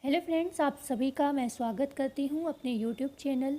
Hello friends, आप सभी का मैं स्वागत करती हूँ अपने YouTube channel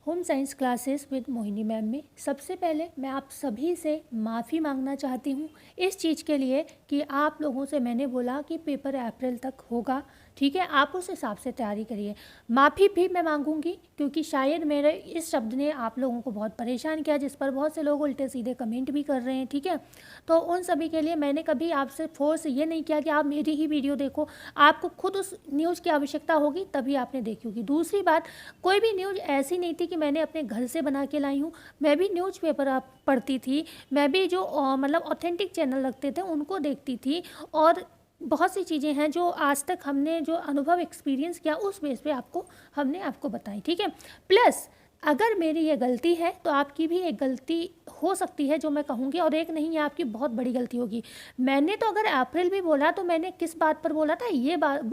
home science classes with Mohini ma'am में। सबसे पहले मैं आप सभी से माफ़ी मांगना चाहती हूँ इस चीज़ के लिए कि आप लोगों से मैंने बोला कि पेपर अप्रैल तक होगा। ठीक है, आप उस हिसाब से तैयारी करिए। माफ़ी भी मैं मांगूंगी क्योंकि शायद मेरे इस शब्द ने आप लोगों को बहुत परेशान किया, जिस पर बहुत से लोग उल्टे सीधे कमेंट भी कर रहे हैं। ठीक है, तो उन सभी के लिए मैंने कभी आपसे फोर्स ये नहीं किया कि आप मेरी ही वीडियो देखो। आपको खुद उस न्यूज़ की आवश्यकता होगी तभी आपने देखी होगी। दूसरी बात, कोई भी न्यूज़ ऐसी नहीं थी कि मैंने अपने घर से बना के लाई हूँ। मैं भी न्यूज़पेपर आप पढ़ती थी, मैं भी जो मतलब ऑथेंटिक चैनल लगते थे उनको देखती थी, और बहुत सी चीज़ें हैं जो आज तक हमने जो अनुभव एक्सपीरियंस किया उस बेस पे हमने आपको बताई। ठीक है, प्लस अगर मेरी ये गलती है तो आपकी भी एक गलती हो सकती है जो मैं कहूँगी, और एक नहीं है, आपकी बहुत बड़ी गलती होगी। मैंने तो अगर अप्रैल भी बोला तो मैंने किस बात पर बोला था,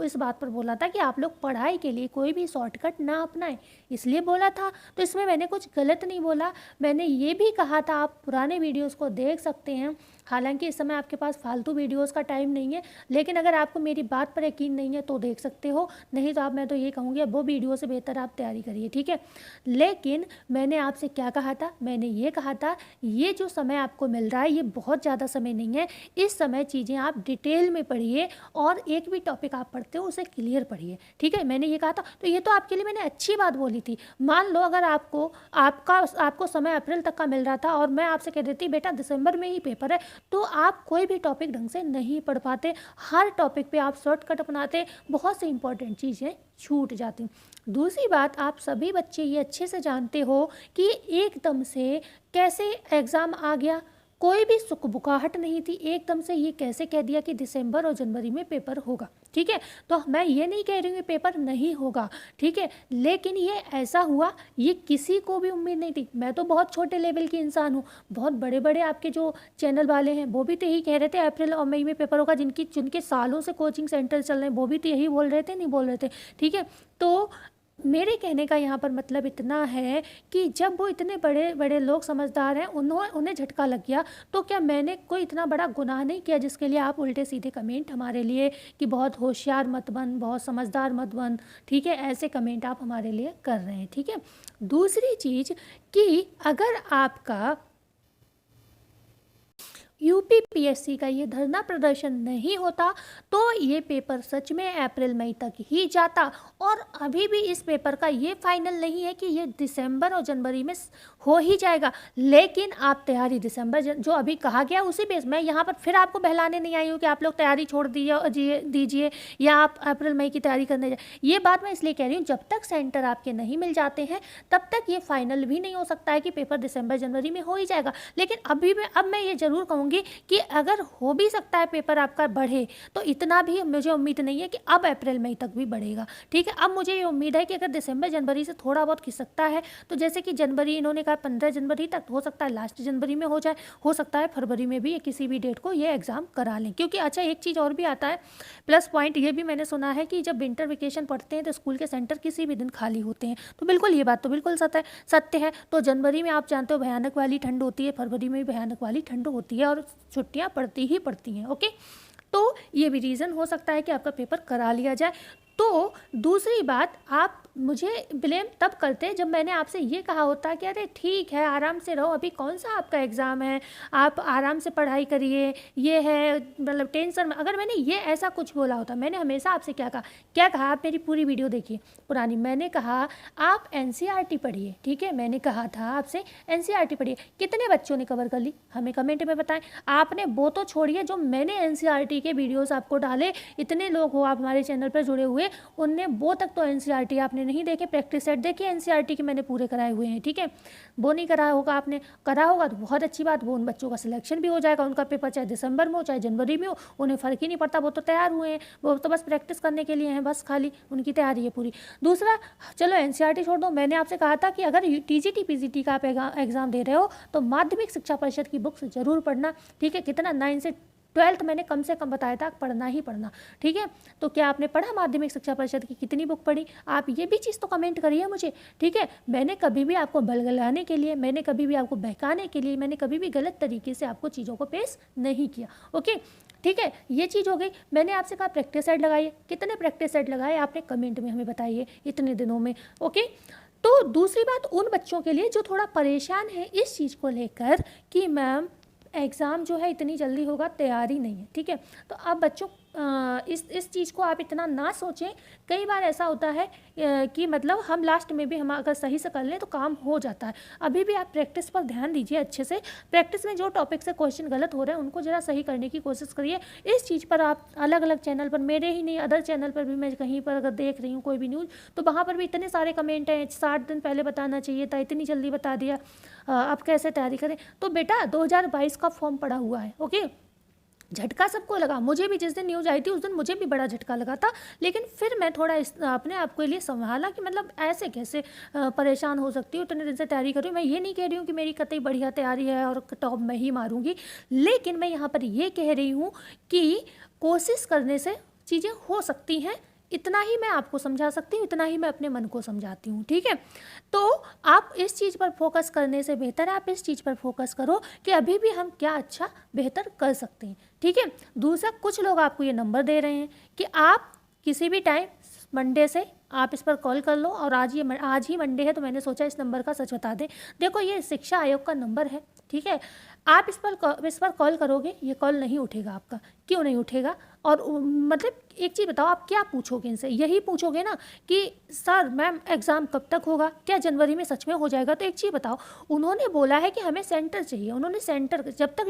इस बात पर बोला था कि आप लोग पढ़ाई के लिए कोई भी शॉर्टकट ना अपनाएं, इसलिए बोला था। तो इसमें मैंने कुछ गलत नहीं बोला। मैंने ये भी कहा था आप पुराने वीडियोज़ को देख सकते हैं। हालांकि इस समय आपके पास फालतू वीडियोज़ का टाइम नहीं है, लेकिन अगर आपको मेरी बात पर यकीन नहीं है तो देख सकते हो, नहीं तो मैं तो ये कहूँगी वो वीडियो से बेहतर आप तैयारी करिए। ठीक है, लेकिन मैंने आपसे क्या कहा था, मैंने ये कहा था ये जो समय आपको मिल रहा है ये बहुत ज़्यादा समय नहीं है। इस समय चीज़ें आप डिटेल में पढ़िए और एक भी टॉपिक आप पढ़ते हो उसे क्लियर पढ़िए। ठीक है, मैंने ये कहा था, तो ये तो आपके लिए मैंने अच्छी बात बोली थी। मान लो अगर आपको समय अप्रैल तक का मिल रहा था और मैं आपसे कह देती बेटा दिसंबर में ही पेपर है, तो आप कोई भी टॉपिक ढंग से नहीं पढ़ पाते। हर टॉपिक पे आप शॉर्टकट अपनाते, बहुत सी इंपॉर्टेंट चीज़ें छूट जाती। दूसरी बात, आप सभी बच्चे ये अच्छे से जानते हो कि एकदम से कैसे एग्ज़ाम आ गया, कोई भी सुकबुकाहट नहीं थी, एकदम से ये कैसे कह दिया कि दिसंबर और जनवरी में पेपर होगा। ठीक है, तो मैं ये नहीं कह रही हूँ कि पेपर नहीं होगा, ठीक है, लेकिन ये ऐसा हुआ, ये किसी को भी उम्मीद नहीं थी। मैं तो बहुत छोटे लेवल की इंसान हूँ, बहुत बड़े बड़े आपके जो चैनल वाले हैं वो भी तो यही कह रहे थे अप्रैल और मई में पेपर होगा। जिनके सालों से कोचिंग सेंटर चल रहे हैं वो भी तो यही बोल रहे थे, नहीं बोल रहे थे। ठीक है, तो मेरे कहने का यहाँ पर मतलब इतना है कि जब वो इतने बड़े बड़े लोग समझदार हैं, उन्हें झटका लग गया, तो क्या मैंने कोई इतना बड़ा गुनाह नहीं किया जिसके लिए आप उल्टे सीधे कमेंट हमारे लिए कि बहुत होशियार मत बन, बहुत समझदार मत बन। ठीक है, ऐसे कमेंट आप हमारे लिए कर रहे हैं। ठीक है, दूसरी चीज़ कि अगर आपका यूपीपीएससी का ये धरना प्रदर्शन नहीं होता तो ये पेपर सच में अप्रैल मई तक ही जाता, और अभी भी इस पेपर का ये फाइनल नहीं है कि ये दिसंबर और जनवरी में हो ही जाएगा। लेकिन आप तैयारी दिसंबर जो अभी कहा गया उसी बेस, मैं यहाँ पर फिर आपको बहलाने नहीं आई हूँ कि आप लोग तैयारी छोड़ दीजिए या आप अप्रैल मई की तैयारी करने जाए। ये बात मैं इसलिए कह रही हूँ, जब तक सेंटर आपके नहीं मिल जाते हैं तब तक ये फाइनल भी नहीं हो सकता है कि पेपर दिसंबर जनवरी में हो ही जाएगा। लेकिन अब मैं ये जरूर कहूँगी कि अगर हो भी सकता है पेपर आपका बढ़े, तो इतना भी मुझे उम्मीद नहीं है कि अब अप्रैल मई तक भी बढ़ेगा। ठीक है, अब मुझे ये उम्मीद है कि अगर दिसंबर जनवरी से थोड़ा बहुत खिसकता है तो जैसे कि जनवरी इन्होंने कहा 15 जनवरी तक, हो सकता है लास्ट जनवरी में हो जाए, हो सकता है फरवरी में भी किसी भी डेट को ये एग्ज़ाम करा लें। क्योंकि अच्छा एक चीज़ और भी आता है प्लस पॉइंट, ये भी मैंने सुना है कि जब विंटर वेकेशन पढ़ते हैं तो स्कूल के सेंटर किसी भी दिन खाली होते हैं। तो बिल्कुल ये बात तो बिल्कुल सत्य है। तो जनवरी में आप जानते हो भयानक वाली ठंड होती है, फरवरी में भी भयानक वाली ठंड होती है, और छुट्टियां पड़ती ही पड़ती हैं। ओके, तो ये भी रीज़न हो सकता है कि आपका पेपर करा लिया जाए। तो दूसरी बात, आप मुझे ब्लेम तब करते जब मैंने आपसे ये कहा होता कि अरे ठीक है आराम से रहो, अभी कौन सा आपका एग्ज़ाम है, आप आराम से पढ़ाई करिए, ये है मतलब टेंशन में। अगर मैंने ये ऐसा कुछ बोला होता, मैंने हमेशा आपसे क्या कहा आप मेरी पूरी वीडियो देखिए पुरानी, मैंने कहा आप एनसीईआरटी पढ़िए। ठीक है, मैंने कहा था आपसे एनसीईआरटी पढ़िए। कितने बच्चों ने कवर कर ली हमें कमेंट में बताएं। आपने वो तो छोड़िए, जो मैंने एनसीईआरटी के वीडियोज़ आपको डाले, इतने लोग हो आप हमारे चैनल पर जुड़े हुए, उनने वो तक तो एनसीईआरटी आपने नहीं देखे, प्रैक्टिस सेट देखिए एनसीईआरटी के मैंने पूरे कराए हुए हैं। ठीक है, वो नहीं कराया होगा आपने, करा होगा तो बहुत अच्छी बात, वो उन बच्चों का सिलेक्शन भी हो जाएगा, उनका पेपर चाहे दिसंबर में हो चाहे जनवरी में हो, उन्हें फ़र्क ही नहीं पड़ता, वो तो तैयार हुए हैं, वो तो बस प्रैक्टिस करने के लिए हैं, बस खाली उनकी तैयारी है पूरी। दूसरा, चलो एनसीईआरटी छोड़ दो, मैंने आपसे कहा था कि अगर टीजीटी पीजीटी का आप एग्ज़ाम दे रहे हो तो माध्यमिक शिक्षा परिषद की बुक्स जरूर पढ़ना। ठीक है, कितना 9 से 12th मैंने कम से कम बताया था पढ़ना ही पढ़ना, ठीक है। तो क्या आपने पढ़ा माध्यमिक शिक्षा परिषद की कितनी बुक पढ़ी, आप ये भी चीज़ तो कमेंट करिए मुझे, ठीक है। मैंने कभी भी आपको बलगलाने के लिए, मैंने कभी भी आपको बहकाने के लिए, मैंने कभी भी गलत तरीके से आपको चीज़ों को पेश नहीं किया, ओके, ठीक है। ये चीज़ हो गई। मैंने आपसे कहा प्रैक्टिस सेट लगाइए, कितने प्रैक्टिस सेट लगाए आपने कमेंट में हमें बताइए इतने दिनों में, ओके। तो दूसरी बात उन बच्चों के लिए जो थोड़ा परेशान है इस चीज़ को लेकर कि मैम एग्ज़ाम जो है इतनी जल्दी होगा, तैयारी नहीं है, ठीक है। तो अब बच्चों इस चीज़ को आप इतना ना सोचें। कई बार ऐसा होता है कि मतलब हम लास्ट में भी हम अगर सही से कर लें तो काम हो जाता है। अभी भी आप प्रैक्टिस पर ध्यान दीजिए अच्छे से। प्रैक्टिस में जो टॉपिक से क्वेश्चन गलत हो रहे हैं उनको ज़रा सही करने की कोशिश करिए। इस चीज़ पर आप अलग अलग चैनल पर, मेरे ही नहीं अदर चैनल पर भी मैं कहीं पर अगर देख रही हूँ कोई भी न्यूज़, तो वहाँ पर भी इतने सारे कमेंट हैं, 60 दिन पहले बताना चाहिए था, इतनी जल्दी बता दिया, अब कैसे तैयारी करें। तो बेटा 2022 का फॉर्म पड़ा हुआ है, ओके। झटका सबको लगा, मुझे भी जिस दिन न्यूज़ आई थी उस दिन मुझे भी बड़ा झटका लगा था, लेकिन फिर मैं थोड़ा अपने आप के लिए संभाला कि मतलब ऐसे कैसे परेशान हो सकती हूँ, इतने दिन से तैयारी कर रही हूँ। मैं ये नहीं कह रही हूँ कि मेरी कतई बढ़िया तैयारी है और टॉप मैं ही मारूंगी, लेकिन मैं यहाँ पर ये कह रही हूँ कि कोशिश करने से चीज़ें हो सकती हैं। इतना ही मैं आपको समझा सकती हूँ, इतना ही मैं अपने मन को समझाती हूँ, ठीक है। तो आप इस चीज़ पर फोकस करने से बेहतर है आप इस चीज़ पर फोकस करो कि अभी भी हम क्या अच्छा बेहतर कर सकते हैं, ठीक है। दूसरा, कुछ लोग आपको ये नंबर दे रहे हैं कि आप किसी भी टाइम मंडे से आप इस पर कॉल कर लो, और आज ही मंडे है तो मैंने सोचा इस नंबर का सच बता दें। देखो ये शिक्षा आयोग का नंबर है, ठीक है। आप इस पर कॉल करोगे, ये कॉल नहीं उठेगा आपका। क्यों नहीं उठेगा? और मतलब एक चीज़ बताओ, आप क्या पूछोगे इनसे? यही पूछोगे ना कि सर मैम एग्ज़ाम कब तक होगा, क्या जनवरी में सच में हो जाएगा? तो एक चीज़ बताओ, उन्होंने बोला है कि हमें सेंटर चाहिए, उन्होंने सेंटर, जब तक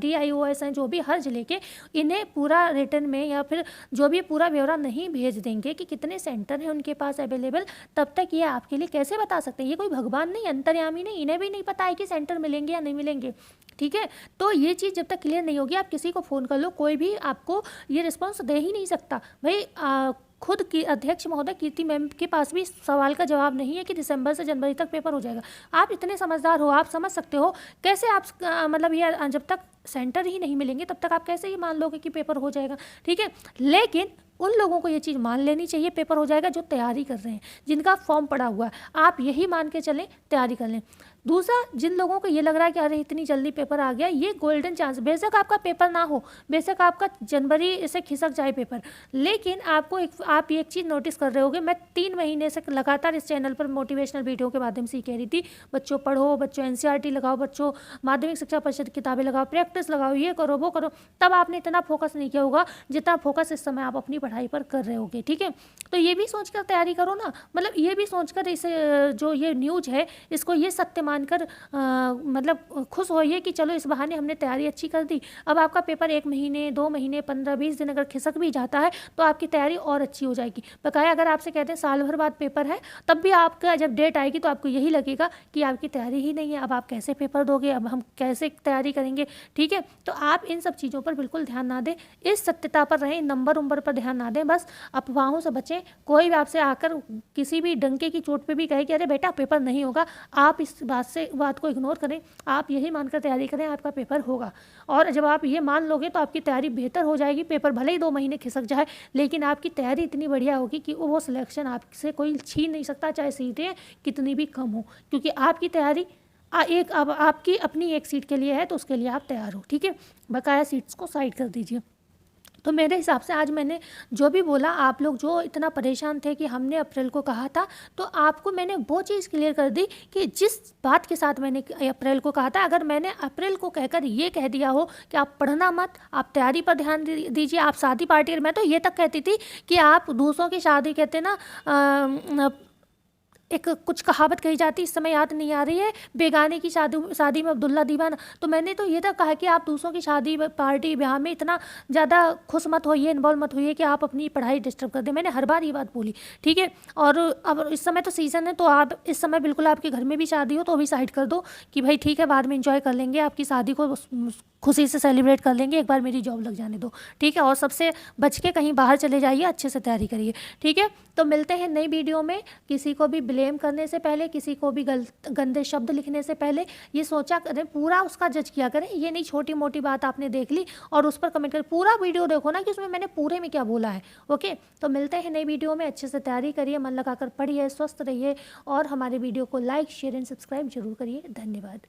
DIOS हैं जो भी हर ज़िले के, इन्हें पूरा रिटर्न में या फिर जो भी पूरा ब्यौरा नहीं भेज देंगे कि कितने सेंटर हैं उनके पास अवेलेबल, तब तक ये आपके लिए कैसे बता सकते हैं? ये कोई भगवान नहीं, अंतर्यामी नहीं, इन्हें भी नहीं पता है कि सेंटर मिलेंगे या नहीं मिलेंगे, ठीक है। तो ये चीज़ जब तक क्लियर नहीं होगी, आप किसी को फ़ोन कर लो, कोई भी आपको ये रिस्पॉन्स दे ही नहीं सकता भाई। खुद की अध्यक्ष महोदय कीर्ति मैम के पास भी सवाल का जवाब नहीं है कि दिसंबर से जनवरी तक पेपर हो जाएगा। आप इतने समझदार हो, आप समझ सकते हो कैसे आप मतलब ये जब तक सेंटर ही नहीं मिलेंगे तब तक आप कैसे ही मान लोगे कि पेपर हो जाएगा, ठीक है। लेकिन उन लोगों को ये चीज़ मान लेनी चाहिए पेपर हो जाएगा जो तैयारी कर रहे हैं, जिनका फॉर्म पड़ा हुआ है, आप यही मान के चलें, तैयारी कर लें। दूसरा, जिन लोगों को ये लग रहा है कि अरे इतनी जल्दी पेपर आ गया, ये गोल्डन चांस, बेशक आपका पेपर ना हो, बेशक आपका जनवरी से खिसक जाए पेपर, लेकिन आप एक चीज़ नोटिस कर रहे होगे, मैं 3 महीने से लगातार इस चैनल पर मोटिवेशनल वीडियो के माध्यम से ही कह रही थी, बच्चों पढ़ो, बच्चों NCERT लगाओ, बच्चों माध्यमिक शिक्षा परिषद किताबें लगाओ, प्रैक्टिस लगाओ, ये करो वो करो। तब आपने इतना फोकस नहीं किया होगा जितना फोकस इस समय आप अपनी पढ़ाई पर कर रहे होगे, ठीक है। तो ये भी सोचकर तैयारी करो ना, मतलब ये भी सोचकर इसे जो ये न्यूज़ है इसको ये सत्य मानकर मतलब खुश होइए कि चलो इस बहाने हमने तैयारी अच्छी कर दी। अब आपका पेपर 1 महीने 2 महीने 15-20 दिन अगर खिसक भी जाता है तो आपकी तैयारी और अच्छी हो जाएगी। बकाया अगर आपसे कहते हैं साल भर बाद पेपर है, तब भी आपका जब डेट आएगी तो आपको यही लगेगा कि आपकी तैयारी ही नहीं है, अब आप कैसे पेपर दोगे, अब हम कैसे तैयारी करेंगे, ठीक है। तो आप इन सब चीज़ों पर बिल्कुल ध्यान ना दें, इस सत्यता पर रहें, नंबर उम्बर पर ध्यान ना दें, बस अफवाहों से बचें। कोई भी आपसे आकर किसी भी डंके की चोट पे भी कहे कि अरे बेटा पेपर नहीं होगा, आप इस बात को इग्नोर करें, आप यही मानकर तैयारी करें आपका पेपर होगा। और जब आप ये मान लोगे तो आपकी तैयारी बेहतर हो जाएगी। पेपर भले ही 2 महीने खिसक जाए, लेकिन आपकी तैयारी इतनी बढ़िया होगी कि वो सिलेक्शन आपसे कोई छीन नहीं सकता, चाहे सीटें कितनी भी कम हो, क्योंकि आपकी तैयारी अब आपकी अपनी एक सीट के लिए है तो उसके लिए आप तैयार हो, ठीक है। बकाया सीट्स को साइड कर दीजिए। तो मेरे हिसाब से आज मैंने जो भी बोला, आप लोग जो इतना परेशान थे कि हमने अप्रैल को कहा था, तो आपको मैंने वो चीज़ क्लियर कर दी कि जिस बात के साथ मैंने अप्रैल को कहा था, अगर मैंने अप्रैल को कहकर ये कह दिया हो कि आप पढ़ना मत, आप तैयारी पर ध्यान दीजिए, आप शादी पार्टी, मैं तो ये तक कहती थी कि आप दूसरों की शादी, कहते ना एक कुछ कहावत कही जाती, इस समय याद नहीं आ रही है, बेगाने की शादी में अब्दुल्ला दीवाना। तो मैंने तो ये तक कहा कि आप दूसरों की शादी पार्टी ब्याह में इतना ज़्यादा खुश मत होइए, इन्वॉल्व मत होइए कि आप अपनी पढ़ाई डिस्टर्ब कर दें। मैंने हर बार ये बात बोली, ठीक है। और अब इस समय तो सीज़न है, तो आप इस समय बिल्कुल आपके घर में भी शादी हो तो भी साइड कर दो कि भाई ठीक है बाद में इंजॉय कर लेंगे, आपकी शादी को खुशी से सेलिब्रेट कर लेंगे, एक बार मेरी जॉब लग जाने दो, ठीक है। और सबसे बच के कहीं बाहर चले जाइए, अच्छे से तैयारी करिए, ठीक है। तो मिलते हैं नई वीडियो में। किसी को भी ब्लेम करने से पहले, किसी को भी गंदे शब्द लिखने से पहले ये सोचा करें, पूरा उसका जज किया करें। ये नहीं छोटी मोटी बात आपने देख ली और उस पर कमेंट कर, पूरा वीडियो देखो ना कि उसमें मैंने पूरे में क्या बोला है। ओके, तो मिलते हैं नई वीडियो में। अच्छे से तैयारी करिए, मन लगाकर पढ़िए, स्वस्थ रहिए और हमारे वीडियो को लाइक, शेयर एंड सब्सक्राइब जरूर करिए। धन्यवाद।